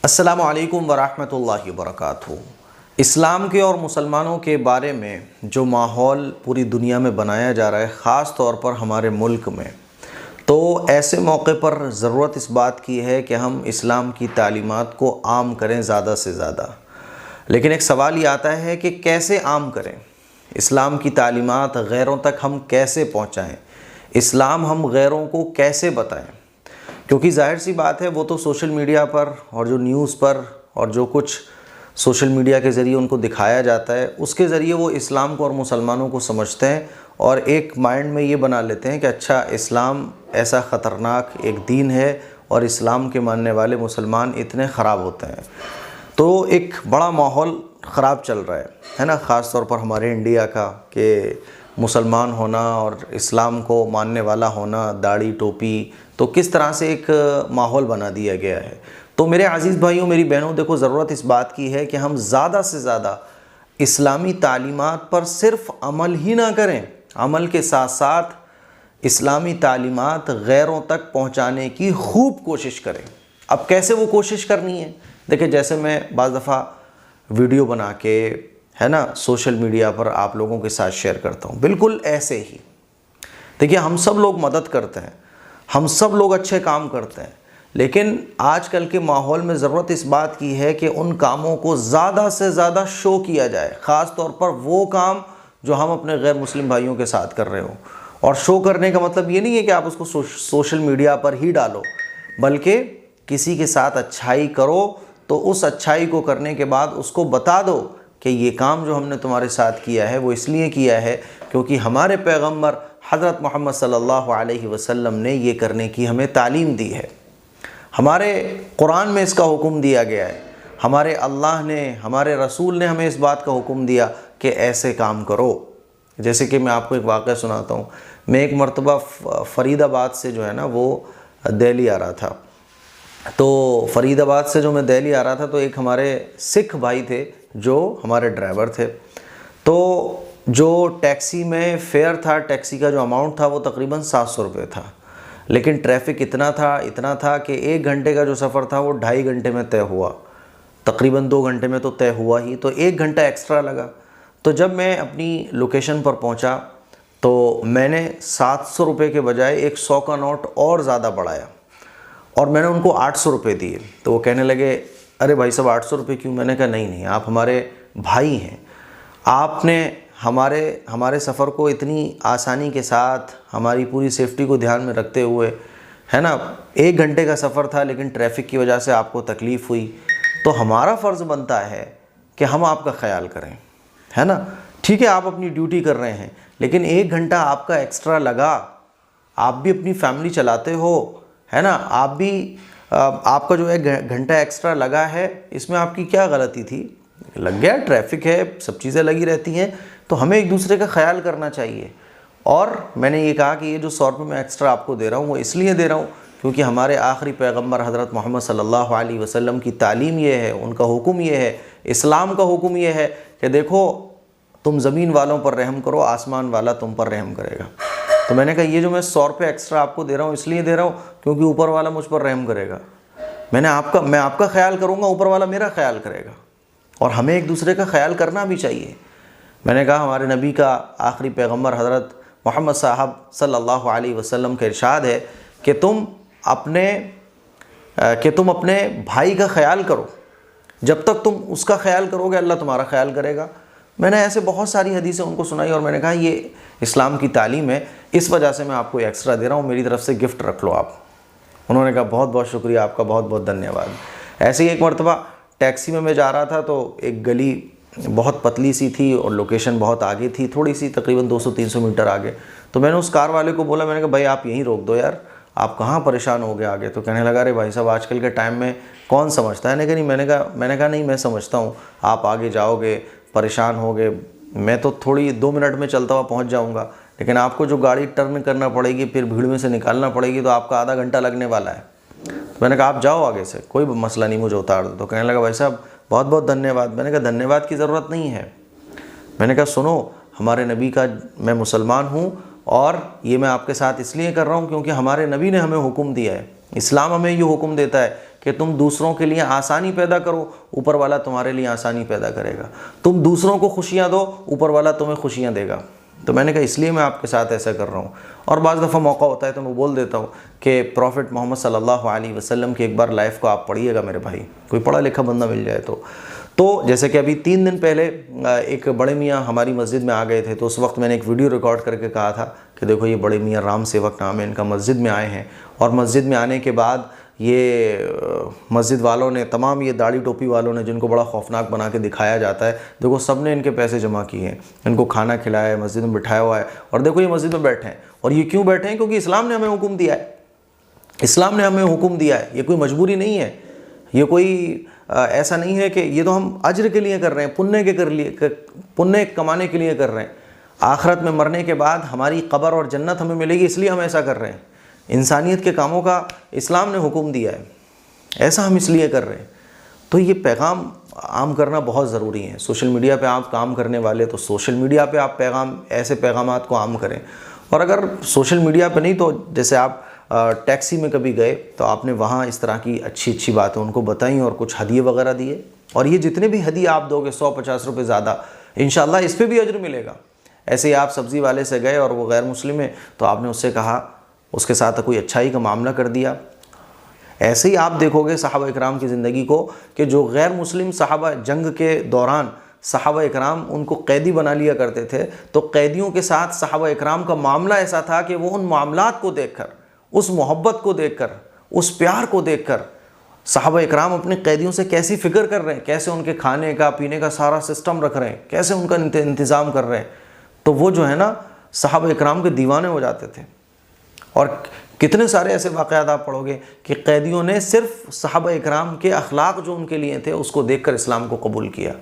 अस्सलामु अलैकुम वरहमतुल्लाहि वबरकातुहू। इस्लाम के और मुसलमानों के बारे में जो माहौल पूरी दुनिया में बनाया जा रहा है, ख़ास तौर पर हमारे मुल्क में, तो ऐसे मौके पर ज़रूरत इस बात की है कि हम इस्लाम की तालीमात को आम करें ज़्यादा से ज़्यादा। लेकिन एक सवाल ये आता है कि कैसे आम करें, इस्लाम की तालीमात गैरों तक हम कैसे पहुँचाएँ, इस्लाम हम गैरों को कैसे बताएँ। क्योंकि जाहिर सी बात है, वो तो सोशल मीडिया पर और जो न्यूज़ पर और जो कुछ सोशल मीडिया के ज़रिए उनको दिखाया जाता है, उसके ज़रिए वो इस्लाम को और मुसलमानों को समझते हैं और एक माइंड में ये बना लेते हैं कि अच्छा, इस्लाम ऐसा ख़तरनाक एक दीन है और इस्लाम के मानने वाले मुसलमान इतने ख़राब होते हैं। तो एक बड़ा माहौल ख़राब चल रहा है ना, ख़ास तौर पर हमारे इंडिया का, कि मुसलमान होना और इस्लाम को मानने वाला होना, दाढ़ी टोपी, तो किस तरह से एक माहौल बना दिया गया है। तो मेरे अज़ीज़ भाइयों, मेरी बहनों, देखो, ज़रूरत इस बात की है कि हम ज़्यादा से ज़्यादा इस्लामी तालीमात पर सिर्फ़ अमल ही ना करें, अमल के साथ साथ इस्लामी तालीमात गैरों तक पहुँचाने की खूब कोशिश करें। अब कैसे वो कोशिश करनी है? देखिए, जैसे मैं बाज़ दफ़ा वीडियो बना के, है ना, सोशल मीडिया पर आप लोगों के साथ शेयर करता हूँ, बिल्कुल ऐसे ही। देखिए, हम सब लोग मदद करते हैं, हम सब लोग अच्छे काम करते हैं, लेकिन आजकल के माहौल में ज़रूरत इस बात की है कि उन कामों को ज़्यादा से ज़्यादा शो किया जाए, ख़ास तौर पर वो काम जो हम अपने गैर मुस्लिम भाइयों के साथ कर रहे हो। और शो करने का मतलब ये नहीं है कि आप उसको सोशल मीडिया पर ही डालो, बल्कि किसी के साथ अच्छाई करो तो उस अच्छाई को करने के बाद उसको बता दो कि ये काम जो हमने तुम्हारे साथ किया है वो इसलिए किया है क्योंकि हमारे पैगम्बर हज़रत मोहम्मद सल्लल्लाहु अलैहि वसल्लम ने ये करने की हमें तालीम दी है। हमारे कुरान में इसका हुक्म दिया गया है, हमारे अल्लाह ने, हमारे रसूल ने हमें इस बात का हुक्म दिया कि ऐसे काम करो। जैसे कि मैं आपको एक वाक़या सुनाता हूँ। मैं एक मरतबा फ़रीदाबाद से जो है ना, वो दिल्ली आ रहा था। तो फ़रीदाबाद से जो मैं दिल्ली आ रहा था, तो एक हमारे सिख भाई थे जो हमारे ड्राइवर थे। तो जो टैक्सी में फ़ेयर था, टैक्सी का जो अमाउंट था वो तकरीबन 700 रुपये था, लेकिन ट्रैफ़िक इतना था कि 1 घंटे का जो सफ़र था वो 2.5 घंटे में तय हुआ, तकरीबन 2 घंटे में तो तय हुआ ही, तो 1 घंटा एक्स्ट्रा लगा। तो जब मैं अपनी लोकेशन पर पहुंचा तो मैंने 700 रुपये के बजाय एक 100 का नोट और ज़्यादा बढ़ाया और मैंने उनको 800 रुपये दिए। तो वो कहने लगे, अरे भाई साहब, 800 रुपये क्यों? मैंने कहा नहीं, आप हमारे भाई हैं, आपने हमारे सफ़र को इतनी आसानी के साथ, हमारी पूरी सेफ्टी को ध्यान में रखते हुए, है ना, 1 घंटे का सफ़र था लेकिन ट्रैफ़िक की वजह से आपको तकलीफ़ हुई, तो हमारा फ़र्ज़ बनता है कि हम आपका ख्याल करें, है ना। ठीक है, आप अपनी ड्यूटी कर रहे हैं, लेकिन 1 घंटा आपका एक्स्ट्रा लगा, आप भी अपनी फैमिली चलाते हो, है ना, आप भी आपका जो 1 घंटा एक्स्ट्रा लगा है, इसमें आपकी क्या गलती थी? लग गया, ट्रैफ़िक है, सब चीज़ें लगी रहती हैं, तो हमें एक दूसरे का ख्याल करना चाहिए। और मैंने ये कहा कि ये जो 100 रुपये मैं एक्स्ट्रा आपको दे रहा हूँ वो इसलिए दे रहा हूँ क्योंकि हमारे आखिरी पैगम्बर हज़रत मोहम्मद सल्लल्लाहु अलैहि वसल्लम की तालीम ये है, उनका हुक्म ये है, इस्लाम का हुक्म ये है कि देखो, तुम ज़मीन वालों पर रहम करो, आसमान वाला तुम पर रहम करेगा। तो मैंने कहा, ये जो मैं 100 रुपये एक्स्ट्रा आपको दे रहा हूँ इसलिए दे रहा हूँ क्योंकि ऊपर वाला मुझ पर रहम करेगा। मैं आपका ख्याल करूँगा, ऊपर वाला मेरा ख्याल करेगा, और हमें एक दूसरे का ख्याल करना भी चाहिए। मैंने कहा, हमारे नबी का आखिरी पैगम्बर हज़रत मोहम्मद साहब सल्लल्लाहु अलैहि वसल्लम का इरशाद है कि तुम अपने भाई का ख्याल करो, जब तक तुम उसका ख्याल करोगे अल्लाह तुम्हारा ख्याल करेगा। मैंने ऐसे बहुत सारी हदीसें उनको सुनाई और मैंने कहा, ये इस्लाम की तालीम है, इस वजह से मैं आपको एक्स्ट्रा दे रहा हूँ, मेरी तरफ से गिफ्ट रख लो आप। उन्होंने कहा, बहुत बहुत शुक्रिया आपका, बहुत बहुत धन्यवाद। ऐसे ही एक मरतबा टैक्सी में मैं जा रहा था, तो एक गली बहुत पतली सी थी और लोकेशन बहुत आगे थी, थोड़ी सी तकरीबन 200-300 मीटर आगे। तो मैंने उस कार वाले को बोला, मैंने कहा, भाई आप यहीं रोक दो यार, आप कहाँ परेशान हो गए आगे। तो कहने लगा, अरे भाई साहब, आजकल के टाइम में कौन समझता है? नहीं, मैंने कहा नहीं, मैं समझता हूँ, आप आगे जाओगे, परेशान होगे, मैं तो थोड़ी 2 मिनट में चलता हुआ पहुँच जाऊँगा, लेकिन आपको जो गाड़ी टर्न करना पड़ेगी, फिर भीड़ में से निकालना पड़ेगी, तो आपका आधा घंटा लगने वाला है। तो मैंने कहा, आप जाओ आगे से, कोई मसला नहीं, मुझे उतार दो। तो कहने लगा, भाई साहब बहुत बहुत धन्यवाद। मैंने कहा, धन्यवाद की ज़रूरत नहीं है। मैंने कहा, सुनो, हमारे नबी का, मैं मुसलमान हूँ और ये मैं आपके साथ इसलिए कर रहा हूँ क्योंकि हमारे नबी ने हमें हुक्म दिया है इस्लाम हमें ये हुक्म देता है कि तुम दूसरों के लिए आसानी पैदा करो, ऊपर वाला तुम्हारे लिए आसानी पैदा करेगा। तुम दूसरों को खुशियाँ दो, ऊपर वाला तुम्हें खुशियाँ देगा। तो मैंने कहा इसलिए मैं आपके साथ ऐसा कर रहा हूँ। और बाज़ दफ़ा मौका होता है तो मैं बोल देता हूँ कि प्रॉफिट मोहम्मद सल्लल्लाहु अलैहि वसल्लम की एक बार लाइफ को आप पढ़िएगा मेरे भाई, कोई पढ़ा लिखा बंदा मिल जाए तो जैसे कि अभी 3 दिन पहले एक बड़े मियाँ हमारी मस्जिद में आ गए थे, तो उस वक्त मैंने एक वीडियो रिकॉर्ड करके कहा था कि देखो ये बड़े मियाँ राम सेवक नाम है इनका, मस्जिद में आए हैं और मस्जिद में आने के बाद ये मस्जिद वालों ने, तमाम ये दाढ़ी टोपी वालों ने, जिनको बड़ा खौफनाक बना के दिखाया जाता है, देखो सब ने इनके पैसे जमा किए हैं, इनको खाना खिलाया है, मस्जिद में बिठाया हुआ है और देखो ये मस्जिद में बैठे हैं। और ये क्यों बैठे हैं? क्योंकि इस्लाम ने हमें हुक्म दिया है, इस्लाम ने हमें हुक्म दिया है। ये कोई मजबूरी नहीं है, ये कोई ऐसा नहीं है कि ये तो हम अज्र के लिए कर रहे हैं, पुण्य कमाने के लिए कर रहे हैं। आखिरत में मरने के बाद हमारी कब्र और जन्नत हमें मिलेगी, इसलिए हम ऐसा कर रहे हैं। इंसानियत के कामों का इस्लाम ने हुक्म दिया है, ऐसा हम इसलिए कर रहे हैं। तो ये पैगाम आम करना बहुत ज़रूरी है। सोशल मीडिया पे आप काम करने वाले तो सोशल मीडिया पे आप ऐसे पैगामात को आम करें। और अगर सोशल मीडिया पे नहीं तो जैसे आप टैक्सी में कभी गए तो आपने वहाँ इस तरह की अच्छी अच्छी बातें उनको बताई और कुछ हदिये वगैरह दिए, और ये जितने भी हदिये आप दोगे 100-50 रुपये ज़्यादा, इंशाल्लाह इस पर भी अज्र मिलेगा। ऐसे ही आप सब्ज़ी वाले से गए और वो गैर मुस्लिम है तो आपने उससे कहा, उसके साथ कोई अच्छाई का मामला कर दिया। ऐसे ही आप देखोगे सहाबा इकराम की ज़िंदगी को कि जो गैर मुस्लिम सहाबा, जंग के दौरान सहाबा इकराम उनको कैदी बना लिया करते थे, तो कैदियों के साथ सहाबा इकराम का मामला ऐसा था कि वो उन मामलात को देखकर, उस मोहब्बत को देखकर, उस प्यार को देखकर सहाबा इकराम अपने कैदियों से कैसी फ़िक्र कर रहे हैं, कैसे उनके खाने का पीने का सारा सिस्टम रख रहे हैं, कैसे उनका इंतज़ाम कर रहे हैं, तो वो जो है ना सहाबा इकराम के दीवाने हो जाते थे। और कितने सारे ऐसे वाक़यात आप पढ़ोगे कि कैदियों ने सिर्फ सहाबा इकराम के अखलाक जो उनके लिए थे उसको देखकर इस्लाम को कबूल किया।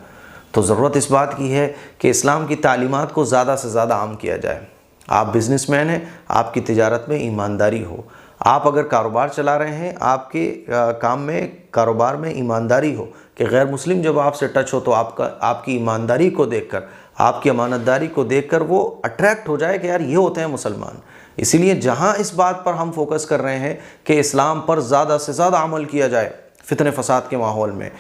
तो ज़रूरत इस बात की है कि इस्लाम की तालीमात को ज़्यादा से ज़्यादा आम किया जाए। आप बिज़नेसमैन हैं, आपकी तिजारत में ईमानदारी हो, आप अगर कारोबार चला रहे हैं, आपके काम में, कारोबार में ईमानदारी हो कि गैर मुस्लिम जब आपसे टच हो तो आपकी ईमानदारी को देखकर, आपकी अमानतदारी को देखकर वो अट्रैक्ट हो जाए कि यार ये होते हैं मुसलमान। इसीलिए जहाँ इस बात पर हम फोकस कर रहे हैं कि इस्लाम पर ज़्यादा से ज़्यादा अमल किया जाए फितने फसाद के माहौल में,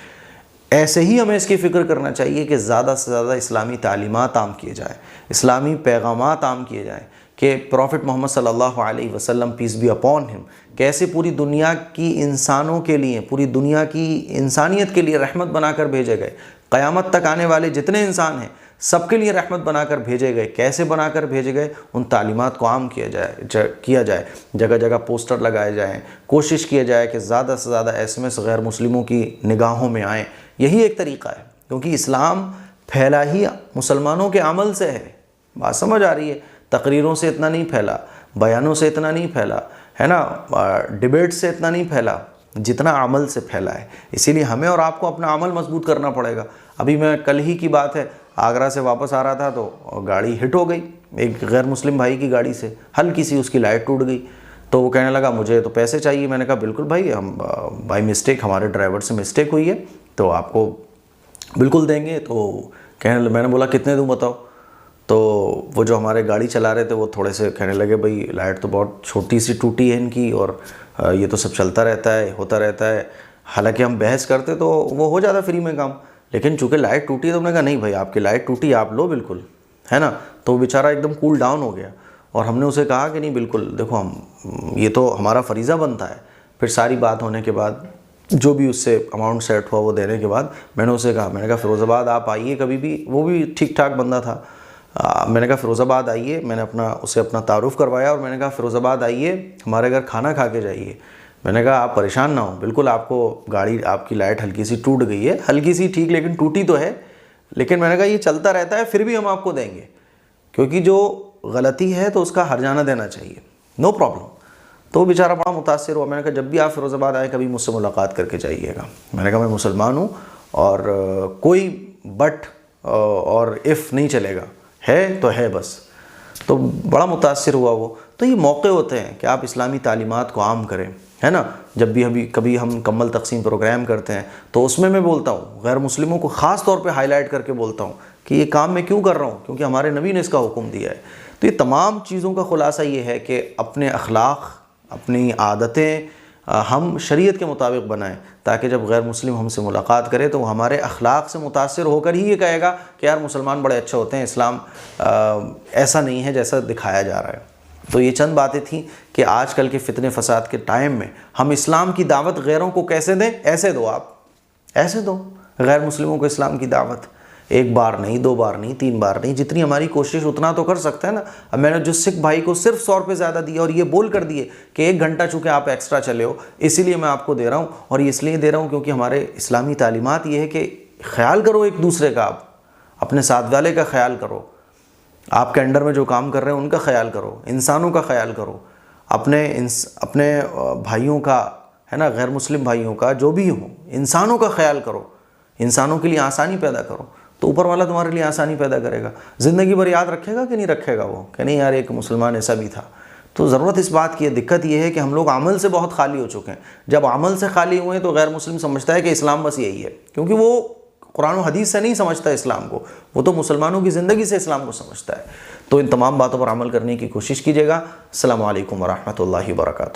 ऐसे ही हमें इसकी फ़िक्र करना चाहिए कि ज़्यादा से ज़्यादा इस्लामी तालीमात आम किए जाए, इस्लामी पैगामात आम किए जाएँ कि प्रॉफिट मोहम्मद सल्लल्लाहु अलैहि वसल्लम पीस बी अपॉन हिम कैसे पूरी दुनिया की इंसानों के लिए, पूरी दुनिया की इंसानियत के लिए रहमत बनाकर भेजे गए। क़यामत तक आने वाले जितने इंसान हैं सबके लिए रहमत बनाकर भेजे गए। कैसे बनाकर भेजे गए, उन तालीमात को आम किया जाए, जगह जगह पोस्टर लगाए जाएँ, कोशिश किया जाए कि ज़्यादा से ज़्यादा SMS गैर मुस्लिमों की निगाहों में आएँ। यही एक तरीक़ा है, क्योंकि इस्लाम फैला ही मुसलमानों के अमल से है। बात समझ आ रही है? तकरीरों से इतना नहीं फैला, बयानों से इतना नहीं फैला, है ना, डिबेट से इतना नहीं फैला जितना अमल से फैला है। इसीलिए हमें और आपको अपना अमल मजबूत करना पड़ेगा। अभी मैं कल ही की बात है, आगरा से वापस आ रहा था तो गाड़ी हिट हो गई एक गैर मुस्लिम भाई की गाड़ी से, हल्की सी उसकी लाइट टूट गई। तो वो कहने लगा मुझे तो पैसे चाहिए। मैंने कहा बिल्कुल भाई, हम बाई मिस्टेक, हमारे ड्राइवर से मिस्टेक हुई है तो आपको बिल्कुल देंगे। तो मैंने बोला कितने दूँ बताओ। तो वो जो हमारे गाड़ी चला रहे थे वो थोड़े से कहने लगे भाई लाइट तो बहुत छोटी सी टूटी है इनकी और ये तो सब चलता रहता है, होता रहता है। हालांकि हम बहस करते तो वो हो जाता फ्री में काम, लेकिन चूँकि लाइट टूटी है तो हमने कहा नहीं भाई आपकी लाइट टूटी, आप लो बिल्कुल, है ना। तो बेचारा एकदम कूल डाउन हो गया और हमने उसे कहा कि नहीं बिल्कुल देखो, हम ये तो हमारा फरीज़ा बनता है। फिर सारी बात होने के बाद जो भी उससे अमाउंट सेट हुआ वो देने के बाद मैंने उसे कहा, मैंने कहा फ़िरोज़ाबाद आप आइए कभी भी। वो भी ठीक ठाक बंदा था। मैंने कहा फ़िरोज़ाबाद आइए, मैंने उसे अपना तारुफ़ करवाया और मैंने कहा फ़िरोज़ाबाद आइए, हमारे घर खाना खा के जाइए। मैंने कहा आप परेशान ना हो, बिल्कुल आपको गाड़ी, आपकी लाइट हल्की सी टूट गई है, हल्की सी ठीक, लेकिन टूटी तो है, लेकिन मैंने कहा ये चलता रहता है, फिर भी हम आपको देंगे, क्योंकि जो गलती है तो उसका हर्जाना देना चाहिए, नो प्रॉब्लम। तो बेचारा बड़ा मुतासिर हुआ। मैंने कहा जब भी आप फ़िरोज़ाबाद आए कभी मुझसे मुलाकात करके जाइएगा। मैंने कहा मैं मुसलमान हूँ और कोई बट और इफ़ नहीं चलेगा, है तो है बस। तो बड़ा मुतासिर हुआ वो। तो ये मौके होते हैं कि आप इस्लामी तालीमात को आम करें, है ना। जब भी कभी हम कम्बल तकसीम प्रोग्राम करते हैं तो उसमें मैं बोलता हूँ, गैर मुस्लिमों को ख़ास तौर पे हाईलाइट करके बोलता हूँ कि ये काम मैं क्यों कर रहा हूँ, क्योंकि हमारे नबी ने इसका हुक्म दिया है। तो ये तमाम चीज़ों का ख़ुलासा ये है कि अपने अखलाक, अपनी आदतें, हम शरीयत के मुताबिक बनाएं, ताकि जब गैर मुस्लिम हमसे मुलाकात करे तो हमारे अखलाक से मुतासिर होकर ही ये कहेगा कि यार मुसलमान बड़े अच्छे होते हैं, इस्लाम ऐसा नहीं है जैसा दिखाया जा रहा है। तो ये चंद बातें थी कि आजकल के फितने फसाद के टाइम में हम इस्लाम की दावत गैरों को कैसे दें। ऐसे दो, आप ऐसे दो गैर मुस्लिमों को इस्लाम की दावत, एक बार नहीं, 2 बार नहीं, 3 बार नहीं, जितनी हमारी कोशिश उतना तो कर सकते हैं ना। अब मैंने जो सिख भाई को सिर्फ 100 रुपये ज़्यादा दिया और ये बोल कर दिए कि 1 घंटा चूँकि आप एक्स्ट्रा चले हो इसीलिए मैं आपको दे रहा हूँ, और इसलिए दे रहा हूँ क्योंकि हमारे इस्लामी तालीमात ये है कि ख्याल करो एक दूसरे का, आप अपने साथ वाले का ख्याल करो, आपके अंडर में जो काम कर रहे हैं उनका ख्याल करो, इंसानों का ख्याल करो, अपने भाइयों का, है ना, गैर मुस्लिम भाइयों का, जो भी हो, इंसानों का ख्याल करो, इंसानों के लिए आसानी पैदा करो, तो ऊपर वाला तुम्हारे लिए आसानी पैदा करेगा। ज़िंदगी भर याद रखेगा कि नहीं रखेगा वो, कि नहीं यार एक मुसलमान ऐसा भी था। तो ज़रूरत इस बात की है। दिक्कत ये है कि हम लोग अमल से बहुत खाली हो चुके हैं। जब अमल से खाली हुए हैं तो गैर मुस्लिम समझता है कि इस्लाम बस यही है, क्योंकि वो कुरान और हदीस से नहीं समझता इस्लाम को, वो तो मुसलमानों की ज़िंदगी से इस्लाम को समझता है। तो इन तमाम बातों पर अमल करने की कोशिश कीजिएगा। अस्सलामु अलैकुम वरहमतुल्लाहि वबरकातुहू।